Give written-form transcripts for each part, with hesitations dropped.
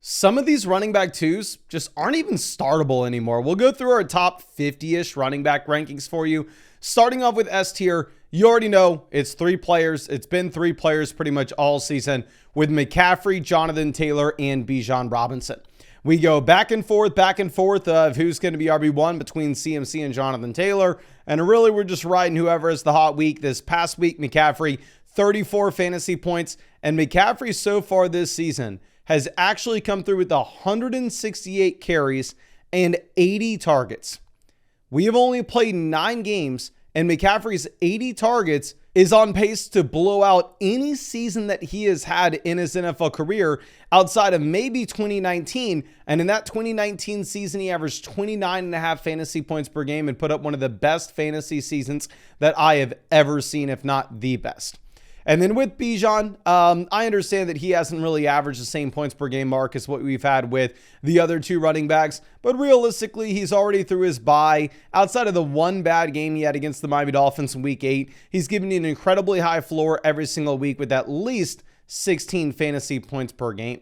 Some of these running back twos just aren't even startable anymore. We'll go through our top 50-ish running back rankings for you. Starting off with S tier, you already know it's three players. It's been three players pretty much all season with McCaffrey, Jonathan Taylor, and Bijan Robinson. We go back and forth of who's going to be RB1 between CMC and Jonathan Taylor. And really, we're just riding whoever is the hot week. This past week, McCaffrey, 34 fantasy points. And McCaffrey so far this season has actually come through with 168 carries and 80 targets. We have only played 9 games, and McCaffrey's 80 targets is on pace to blow out any season that he has had in his NFL career outside of maybe 2019. And in that 2019 season, he averaged 29.5 fantasy points per game and put up one of the best fantasy seasons that I have ever seen, if not the best. And then with Bijan, I understand that he hasn't really averaged the same points per game mark as what we've had with the other two running backs. But realistically, he's already through his bye. Outside of the one bad game he had against the Miami Dolphins in week 8, he's giving you an incredibly high floor every single week with at least 16 fantasy points per game.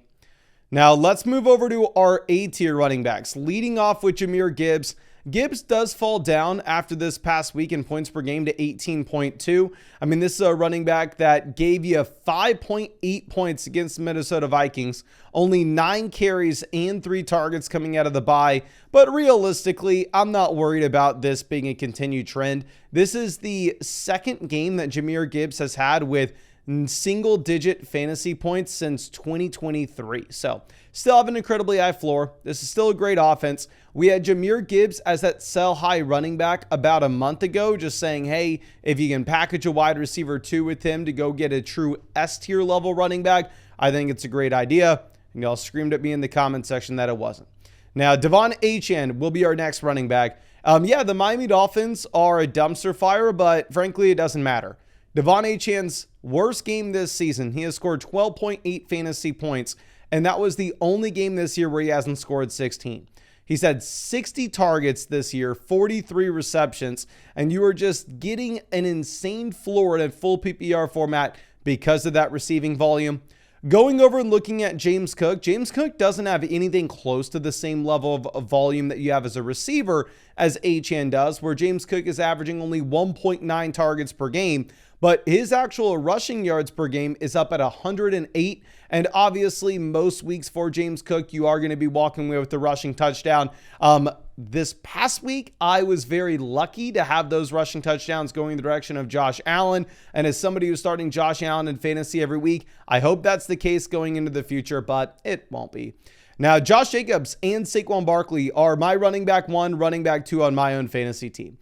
Now, let's move over to our A-tier running backs. Leading off with Jahmyr Gibbs. Gibbs does fall down after this past week in points per game to 18.2. I mean, this is a running back that gave you 5.8 points against the Minnesota Vikings, only 9 carries and 3 targets coming out of the bye. But realistically, I'm not worried about this being a continued trend. This is the second game that Jahmyr Gibbs has had with single-digit fantasy points since 2023. So still have an incredibly high floor. This is still a great offense. We had Jahmyr Gibbs as that sell-high running back about a month ago, just saying, hey, if you can package a wide receiver 2 with him to go get a true S-tier level running back, I think it's a great idea. And y'all screamed at me in the comment section that it wasn't. Now, Devon Achane will be our next running back. Yeah, the Miami Dolphins are a dumpster fire, but frankly, it doesn't matter. Devon Achane's worst game this season, he has scored 12.8 fantasy points, and that was the only game this year where he hasn't scored 16. He's had 60 targets this year, 43 receptions, and you are just getting an insane floor in a full PPR format because of that receiving volume. Going over and looking at James Cook doesn't have anything close to the same level of volume that you have as a receiver as Achane does, where James Cook is averaging only 1.9 targets per game, but his actual rushing yards per game is up at 108. And obviously, most weeks for James Cook, you are going to be walking away with the rushing touchdown. This past week, I was very lucky to have those rushing touchdowns going in the direction of Josh Allen. And as somebody who's starting Josh Allen in fantasy every week, I hope that's the case going into the future, but it won't be. Now, Josh Jacobs and Saquon Barkley are my running back 1, running back 2 on my own fantasy team.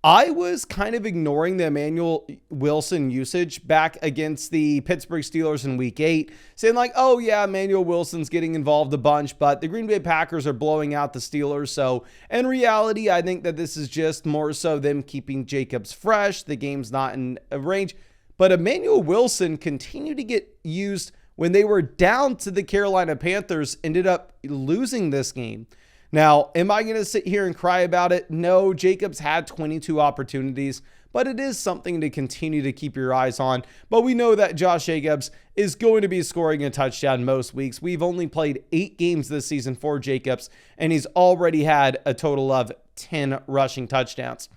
I was kind of ignoring the Emmanuel Wilson usage back against the Pittsburgh Steelers in week 8, saying like, oh yeah, Emmanuel Wilson's getting involved a bunch, but the Green Bay Packers are blowing out the Steelers. So in reality, I think that this is just more so them keeping Jacobs fresh. The game's not in a range, but Emmanuel Wilson continued to get used when they were down to the Carolina Panthers, ended up losing this game. Now, am I going to sit here and cry about it? No, Jacobs had 22 opportunities, but it is something to continue to keep your eyes on. But we know that Josh Jacobs is going to be scoring a touchdown most weeks. We've only played 8 games this season for Jacobs, and he's already had a total of 10 rushing touchdowns.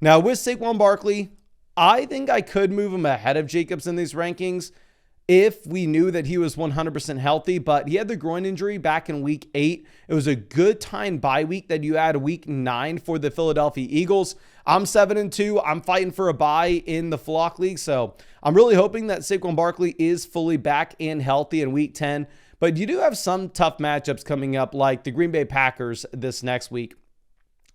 Now, with Saquon Barkley, I think I could move him ahead of Jacobs in these rankings if we knew that he was 100% healthy, but he had the groin injury back in week 8. It was a good time bye week that you had week 9 for the Philadelphia Eagles. I'm 7-2. I'm fighting for a bye in the Flock League, so I'm really hoping that Saquon Barkley is fully back and healthy in week 10. But you do have some tough matchups coming up, like the Green Bay Packers this next week.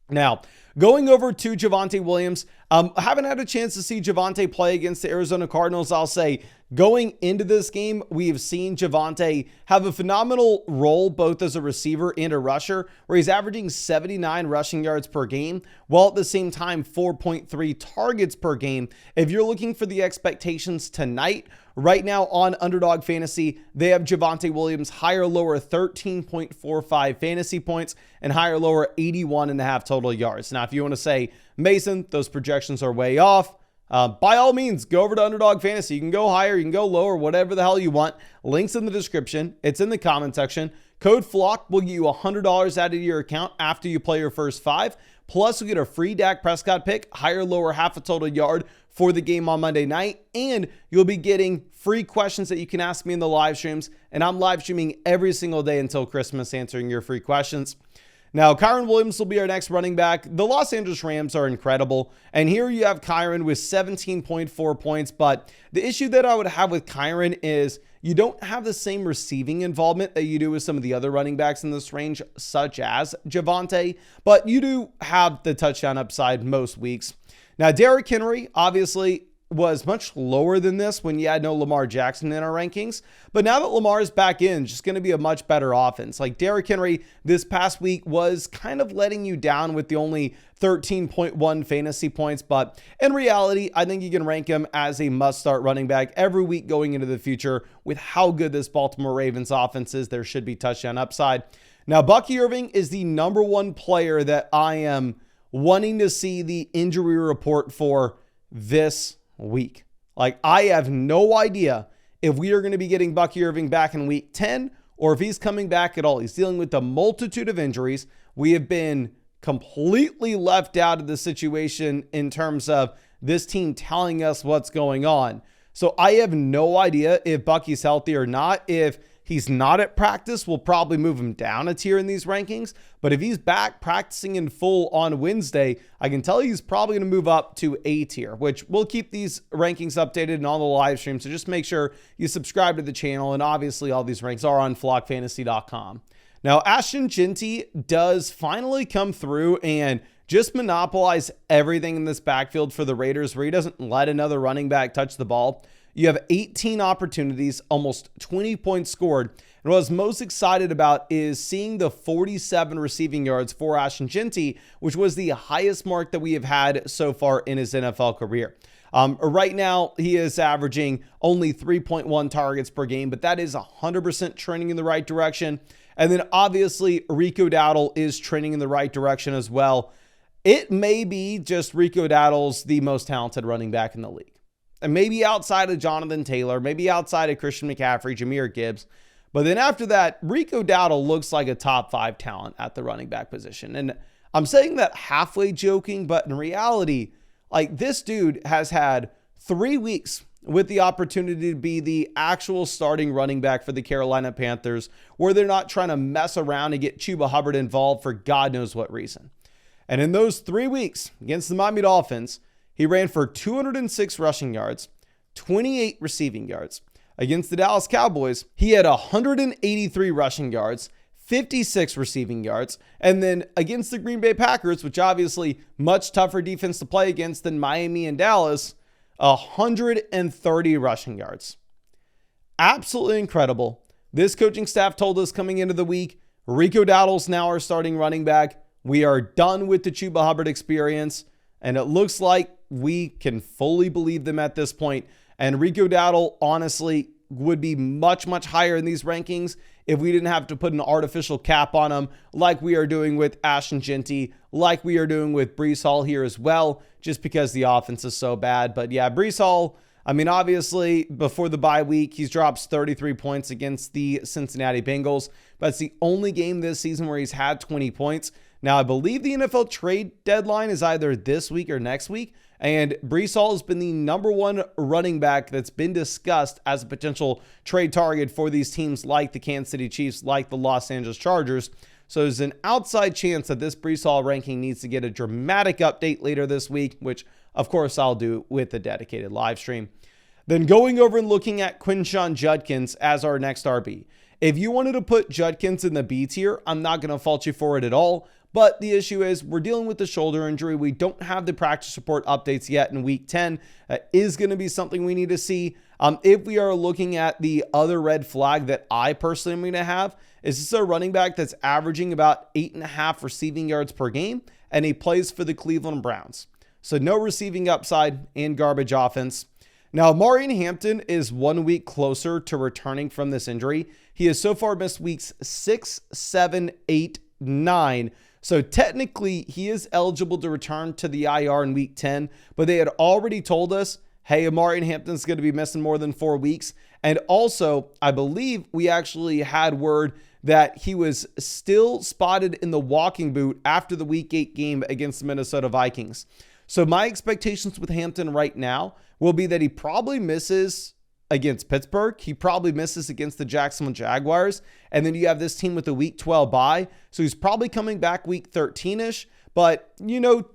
Now, going over to Javonte Williams, I haven't had a chance to see Javonte play against the Arizona Cardinals. I'll say going into this game, we have seen Javonte have a phenomenal role both as a receiver and a rusher, where he's averaging 79 rushing yards per game, while at the same time 4.3 targets per game. If you're looking for the expectations tonight, right now on Underdog Fantasy, they have Javonte Williams higher lower 13.45 fantasy points and higher lower 81.5 total yards. Now, if you want to say, Mason, those projections are way off, by all means, go over to Underdog Fantasy. You can go higher, you can go lower, whatever the hell you want. Links in the description. It's in the comment section. Code FLOCK will get you $100 out of your account after you play your first 5. Plus, you get a free Dak Prescott pick, higher, lower, half a total yard for the game on Monday night. And you'll be getting free questions that you can ask me in the live streams. And I'm live streaming every single day until Christmas answering your free questions. Now, Kyren Williams will be our next running back. The Los Angeles Rams are incredible. And here you have Kyren with 17.4 points. But the issue that I would have with Kyren is you don't have the same receiving involvement that you do with some of the other running backs in this range, such as Javonte. But you do have the touchdown upside most weeks. Now, Derrick Henry, obviously, was much lower than this when you had no Lamar Jackson in our rankings. But now that Lamar is back in, just going to be a much better offense. Like Derrick Henry this past week was kind of letting you down with the only 13.1 fantasy points. But in reality, I think you can rank him as a must-start running back every week going into the future. With how good this Baltimore Ravens offense is, there should be touchdown upside. Now, Bucky Irving is the number one player that I am wanting to see the injury report for this week. Like, I have no idea if we are going to be getting Bucky Irving back in week 10 or if he's coming back at all. He's dealing with a multitude of injuries. We have been completely left out of the situation in terms of this team telling us what's going on. So I have no idea if Bucky's healthy or not. If he's not at practice, we'll probably move him down a tier in these rankings. But if he's back practicing in full on Wednesday, I can tell you he's probably going to move up to A tier, which we'll keep these rankings updated in all the live streams. So just make sure you subscribe to the channel. And obviously all these ranks are on flockfantasy.com. Now, Ashton Jeanty does finally come through and just monopolize everything in this backfield for the Raiders, where he doesn't let another running back touch the ball. You have 18 opportunities, almost 20 points scored. And what I was most excited about is seeing the 47 receiving yards for Ashton Jeanty, which was the highest mark that we have had so far in his NFL career. Right now, he is averaging only 3.1 targets per game, but that is 100% trending in the right direction. And then obviously, Rico Dowdle is trending in the right direction as well. It may be just Rico Dowdle's the most talented running back in the league. And maybe outside of Jonathan Taylor, maybe outside of Christian McCaffrey, Jahmyr Gibbs. But then after that, Rico Dowdle looks like a top 5 talent at the running back position. And I'm saying that halfway joking, but in reality, like, this dude has had 3 weeks with the opportunity to be the actual starting running back for the Carolina Panthers, where they're not trying to mess around and get Chuba Hubbard involved for God knows what reason. And in those 3 weeks against the Miami Dolphins, he ran for 206 rushing yards, 28 receiving yards. Against the Dallas Cowboys, he had 183 rushing yards, 56 receiving yards. And then against the Green Bay Packers, which obviously much tougher defense to play against than Miami and Dallas, 130 rushing yards. Absolutely incredible. This coaching staff told us coming into the week, Rico Dowdle's now our starting running back. We are done with the Chuba Hubbard experience. And it looks like we can fully believe them at this point. And Rico Dowdle, honestly, would be much, much higher in these rankings if we didn't have to put an artificial cap on him like we are doing with Ashton Jeanty, like we are doing with Breece Hall here as well, just because the offense is so bad. But yeah, Breece Hall, I mean, obviously, before the bye week, he's dropped 33 points against the Cincinnati Bengals. But it's the only game this season where he's had 20 points. Now, I believe the NFL trade deadline is either this week or next week. And Breece Hall has been the number one running back that's been discussed as a potential trade target for these teams like the Kansas City Chiefs, like the Los Angeles Chargers. So there's an outside chance that this Breece Hall ranking needs to get a dramatic update later this week, which of course I'll do with the dedicated live stream. Then going over and looking at Quinshon Judkins as our next RB. If you wanted to put Judkins in the B tier, I'm not going to fault you for it at all. But the issue is we're dealing with the shoulder injury. We don't have the practice report updates yet in week 10. That is going to be something we need to see. If we are looking at the other red flag that I personally am going to have, is this a running back that's averaging about 8.5 receiving yards per game, and he plays for the Cleveland Browns. So no receiving upside and garbage offense. Now, Marion Hampton is 1 week closer to returning from this injury. He has so far missed weeks 6, 7, 8, 9. So technically, he is eligible to return to the IR in week 10, but they had already told us, hey, Marion Hampton's going to be missing more than 4 weeks. And also, I believe we actually had word that he was still spotted in the walking boot after the Week 8 game against the Minnesota Vikings. So my expectations with Hampton right now will be that he probably misses against Pittsburgh. He probably misses against the Jacksonville Jaguars. And then you have this team with a Week 12 bye. So he's probably coming back Week 13-ish. But,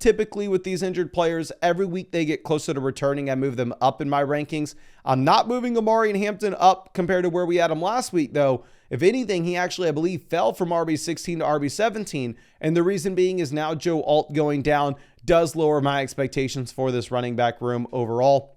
typically with these injured players, every week they get closer to returning. I move them up in my rankings. I'm not moving Amari and Hampton up compared to where we had him last week, though. If anything, he actually, I believe, fell from RB16 to RB17. And the reason being is now Joe Alt going down does lower my expectations for this running back room overall.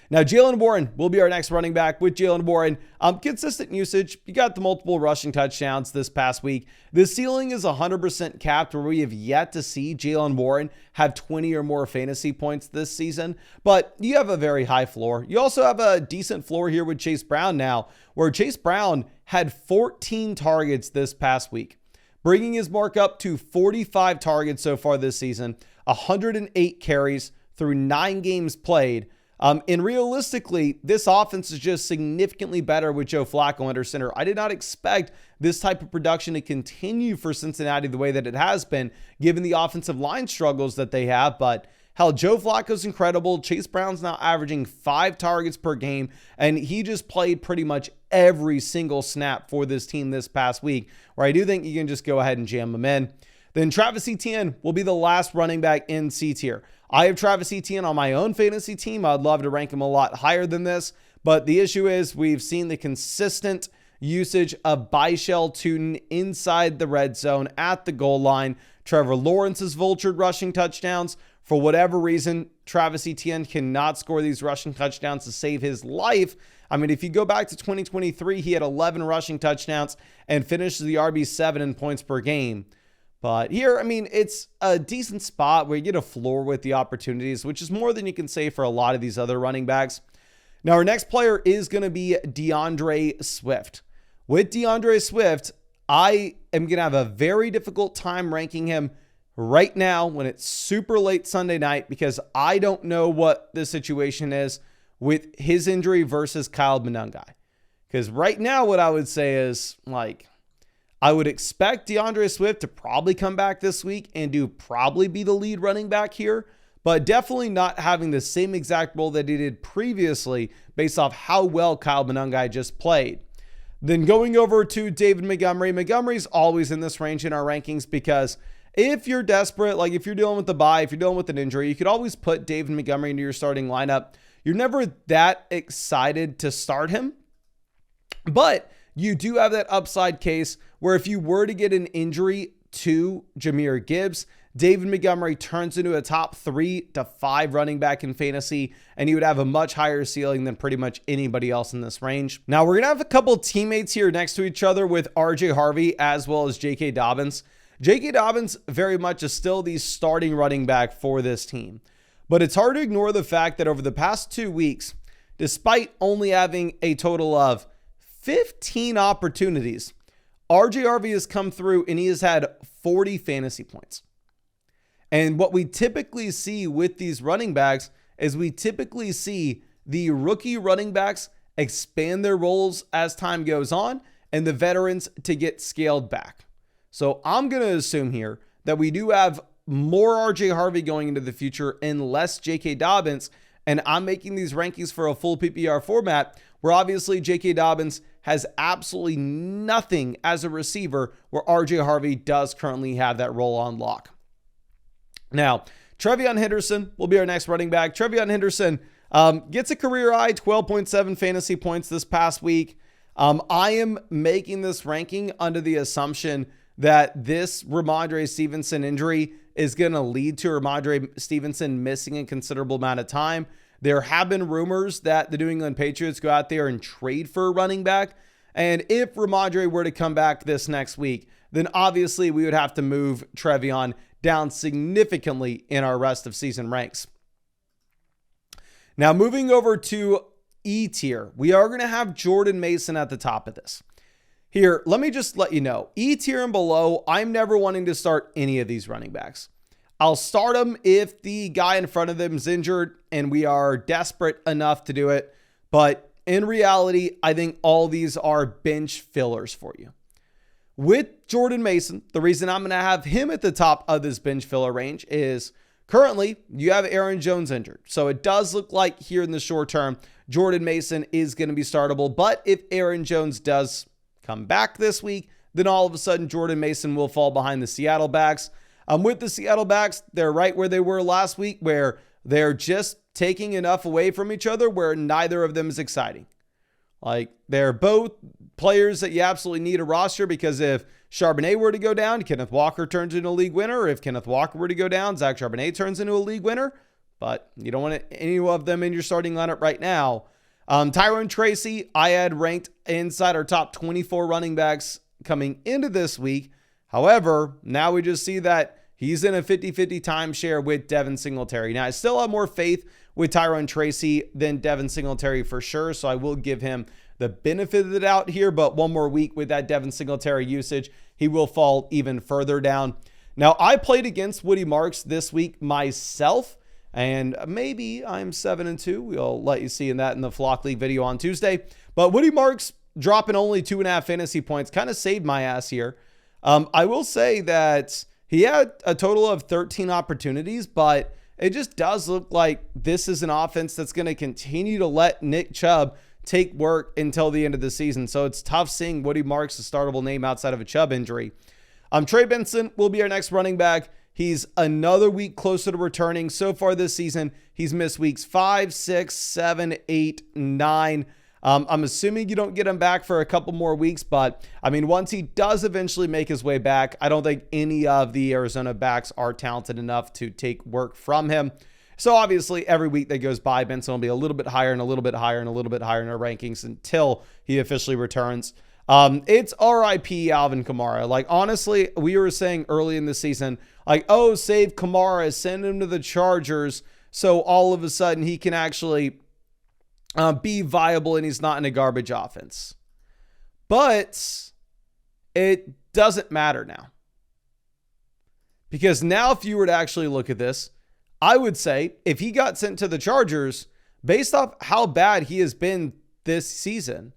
Now, Jaylen Warren will be our next running back. With Jaylen Warren, consistent usage. You got the multiple rushing touchdowns this past week. The ceiling is 100% capped, where we have yet to see Jaylen Warren have 20 or more fantasy points this season. But you have a very high floor. You also have a decent floor here with Chase Brown now, where Chase Brown had 14 targets this past week, bringing his mark up to 45 targets so far this season, 108 carries through 9 games played. And realistically, this offense is just significantly better with Joe Flacco under center. I did not expect this type of production to continue for Cincinnati the way that it has been, given the offensive line struggles that they have. But hell, Joe Flacco's incredible. Chase Brown's now averaging 5 targets per game, and he just played pretty much every single snap for this team this past week, where I do think you can just go ahead and jam them in. Then Travis Etienne will be the last running back in C tier. I have Travis Etienne on my own fantasy team. I'd love to rank him a lot higher than this, but the issue is we've seen the consistent usage of Bichelle Tootin inside the red zone at the goal line. Trevor Lawrence has vultured rushing touchdowns. For whatever reason, Travis Etienne cannot score these rushing touchdowns to save his life. I mean, if you go back to 2023, he had 11 rushing touchdowns and finished the RB7 in points per game. But here, I mean, it's a decent spot where you get a floor with the opportunities, which is more than you can say for a lot of these other running backs. Now, our next player is going to be DeAndre Swift. With DeAndre Swift, I am going to have a very difficult time ranking him right now when it's super late Sunday night, because I don't know what the situation is with his injury versus Kyle Monangai. Because right now, what I would say is, I would expect DeAndre Swift to probably come back this week and probably be the lead running back here, but definitely not having the same exact role that he did previously based off how well Kyle Monangai just played. Then going over to David Montgomery. Montgomery's always in this range in our rankings, because if you're desperate, like if you're dealing with the bye, if you're dealing with an injury, you could always put David Montgomery into your starting lineup. You're never that excited to start him, but you do have that upside case where if you were to get an injury to Jahmyr Gibbs, David Montgomery turns into a top 3 to 5 running back in fantasy, and he would have a much higher ceiling than pretty much anybody else in this range. Now, we're going to have a couple teammates here next to each other with RJ Harvey as well as J.K. Dobbins. J.K. Dobbins very much is still the starting running back for this team, but it's hard to ignore the fact that over the past 2 weeks, despite only having a total of 15 opportunities, RJ Harvey has come through and he has had 40 fantasy points. And what we typically see with these running backs is we typically see the rookie running backs expand their roles as time goes on and the veterans to get scaled back. So I'm going to assume here that we do have more RJ Harvey going into the future and less J.K. Dobbins. And I'm making these rankings for a full PPR format where obviously J.K. Dobbins has absolutely nothing as a receiver, where RJ Harvey does currently have that role on lock. Now, Trevion Henderson will be our next running back. Trevion Henderson gets a career high 12.7 fantasy points this past week. I am making this ranking under the assumption that this Ramondre Stevenson injury is going to lead to Ramondre Stevenson missing a considerable amount of time. There have been rumors that the New England Patriots go out there and trade for a running back. And if Ramondre were to come back this next week, then obviously we would have to move Trevion down significantly in our rest of season ranks. Now, moving over to E tier, we are going to have Jordan Mason at the top of this. Here, let me just let you know, E tier and below, I'm never wanting to start any of these running backs. I'll start them if the guy in front of them is injured and we are desperate enough to do it. But in reality, I think all these are bench fillers for you. With Jordan Mason, the reason I'm going to have him at the top of this bench filler range is currently you have Aaron Jones injured. So it does look like here in the short term, Jordan Mason is going to be startable. But if Aaron Jones does come back this week, then all of a sudden Jordan Mason will fall behind the Seattle backs. With the Seattle backs, they're right where they were last week, where they're just taking enough away from each other where neither of them is exciting. Like, they're both players that you absolutely need a roster, because if Charbonnet were to go down, Kenneth Walker turns into a league winner. If Kenneth Walker were to go down, Zach Charbonnet turns into a league winner. But you don't want any of them in your starting lineup right now. Tyrone Tracy, I had ranked inside our top 24 running backs coming into this week. However, now we just see that he's in a 50-50 timeshare with Devin Singletary. Now, I still have more faith with Tyrone Tracy than Devin Singletary for sure, so I will give him the benefit of the doubt here, but one more week with that Devin Singletary usage, he will fall even further down. Now, I played against Woody Marks this week myself, and maybe I'm 7-2. We'll let you see in the Flock League video on Tuesday. But Woody Marks dropping only 2.5 fantasy points kind of saved my ass here. I will say that he had a total of 13 opportunities, but it just does look like this is an offense that's going to continue to let Nick Chubb take work until the end of the season. So it's tough seeing Woody Marks a startable name outside of a Chubb injury. Trey Benson will be our next running back. He's another week closer to returning. So far this season, he's missed weeks 5, 6, 7, 8, 9. I'm assuming you don't get him back for a couple more weeks, but I mean, once he does eventually make his way back, I don't think any of the Arizona backs are talented enough to take work from him. So obviously every week that goes by, Benson will be a little bit higher and a little bit higher and a little bit higher in our rankings until he officially returns. It's RIP Alvin Kamara. Like, honestly, we were saying early in the season, like, oh, save Kamara, send him to the Chargers, so all of a sudden he can actually be viable and he's not in a garbage offense. But it doesn't matter now. Because now if you were to actually look at this, I would say if he got sent to the Chargers, based off how bad he has been this season,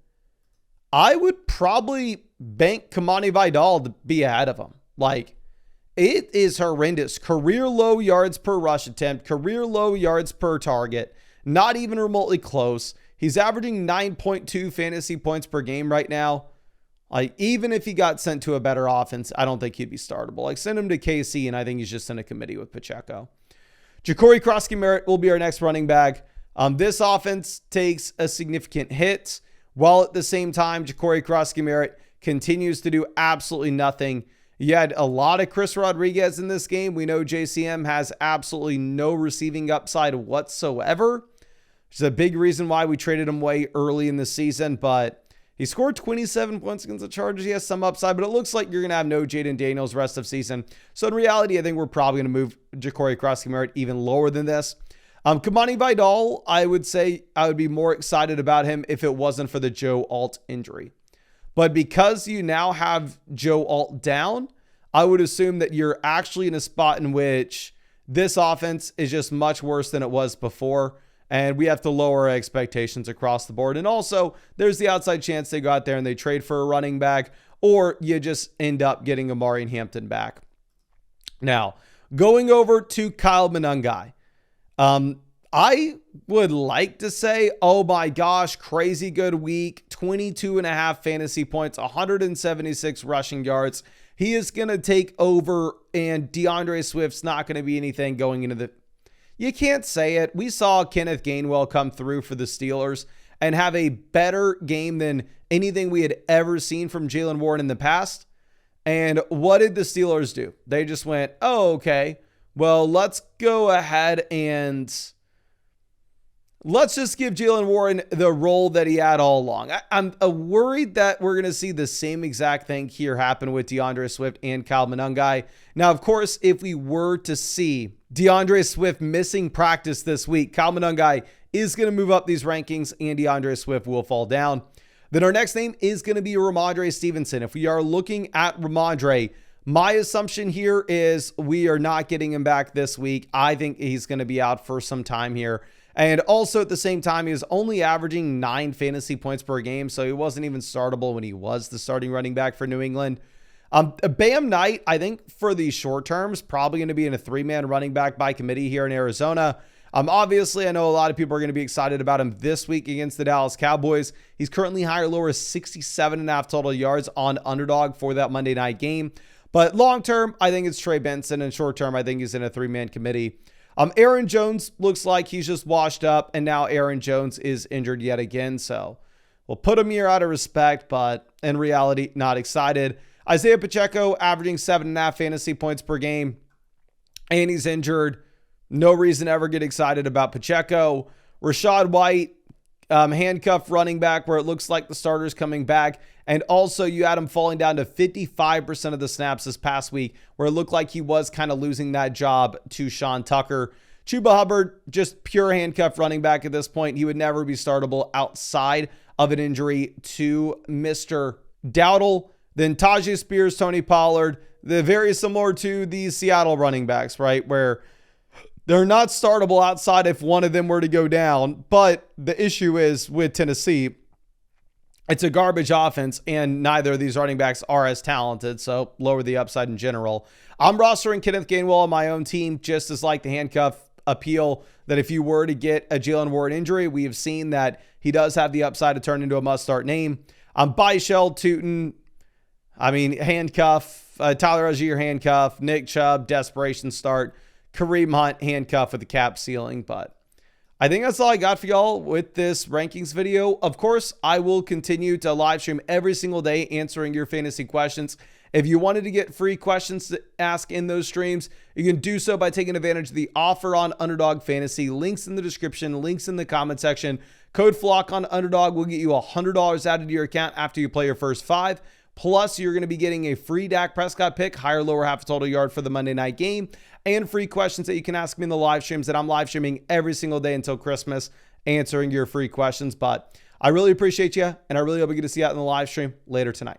I would probably bank Kamani Vidal to be ahead of him. Like, it is horrendous. Career low yards per rush attempt, career low yards per target, not even remotely close. He's averaging 9.2 fantasy points per game right now. Like, even if he got sent to a better offense, I don't think he'd be startable. Like, send him to KC, and I think he's just in a committee with Pacheco. Ja'Cory Krosky-Merritt will be our next running back. This offense takes a significant hit, while at the same time, Ja'Cory Krosky-Merritt continues to do absolutely nothing. You had a lot of Chris Rodriguez in this game. We know JCM has absolutely no receiving upside whatsoever, which is a big reason why we traded him away early in the season, but he scored 27 points against the Chargers. He has some upside, but it looks like you're going to have no Jaden Daniels rest of season. So in reality, I think we're probably going to move Ja'Cory Krosky-Merritt even lower than this. Kamani Vidal, I would say I would be more excited about him if it wasn't for the Joe Alt injury. But because you now have Joe Alt down, I would assume that you're actually in a spot in which this offense is just much worse than it was before. And we have to lower our expectations across the board. And also, there's the outside chance they go out there and they trade for a running back, or you just end up getting Amari and Hampton back. Now, going over to Kyle Monangai. I would like to say, oh my gosh, crazy good week, 22.5 fantasy points, 176 rushing yards. He is going to take over, and DeAndre Swift's not going to be anything going into the... You can't say it. We saw Kenneth Gainwell come through for the Steelers and have a better game than anything we had ever seen from Jaylen Warren in the past. And what did the Steelers do? They just went, oh, okay, well, let's go ahead and let's just give Jaylen Warren the role that he had all along. I'm worried that we're going to see the same exact thing here happen with DeAndre Swift and Kyle Monangai. Now, of course, if we were to see DeAndre Swift missing practice this week, Kyle Monangai is going to move up these rankings and DeAndre Swift will fall down. Then our next name is going to be Ramondre Stevenson. If we are looking at Ramondre, my assumption here is we are not getting him back this week. I think he's going to be out for some time here. And also at the same time, he was only averaging 9 fantasy points per game, so he wasn't even startable when he was the starting running back for New England. Bam Knight, I think for the short term, is probably going to be in a 3-man running back by committee here in Arizona. Obviously, I know a lot of people are going to be excited about him this week against the Dallas Cowboys. He's currently higher lower 67.5 total yards on Underdog for that Monday night game. But long term, I think it's Trey Benson, and short term, I think he's in a 3-man committee. Aaron Jones looks like he's just washed up, and now Aaron Jones is injured yet again. So we'll put him here out of respect, but in reality, not excited. Isaiah Pacheco averaging 7.5 fantasy points per game, and he's injured. No reason to ever get excited about Pacheco. Rachaad White, handcuffed running back where it looks like the starter's coming back. And also you had him falling down to 55% of the snaps this past week where it looked like he was kind of losing that job to Sean Tucker. Chuba Hubbard, just pure handcuffed running back at this point. He would never be startable outside of an injury to Mr. Dowdle. Then Tajay Spears, Tony Pollard. They're very similar to these Seattle running backs, right? Where they're not startable outside if one of them were to go down. But the issue is with Tennessee, it's a garbage offense, and neither of these running backs are as talented, so lower the upside in general. I'm rostering Kenneth Gainwell on my own team, just as like the handcuff appeal that if you were to get a Jalen Ward injury, we have seen that he does have the upside to turn into a must-start name. I'm Byshell, Tootin, handcuff, Tyler Algier handcuff, Nick Chubb, desperation start, Kareem Hunt handcuff with the cap ceiling. But I think that's all I got for y'all with this rankings video. Of course, I will continue to live stream every single day answering your fantasy questions. If you wanted to get free questions to ask in those streams, you can do so by taking advantage of the offer on Underdog Fantasy. Links in the description, links in the comment section. Code FLOCK on Underdog will get you $100 added to your account after you play your first 5. Plus, you're going to be getting a free Dak Prescott pick, higher, lower, half a total yard for the Monday night game, and free questions that you can ask me in the live streams that I'm live streaming every single day until Christmas, answering your free questions. But I really appreciate you, and I really hope we get to see you out in the live stream later tonight.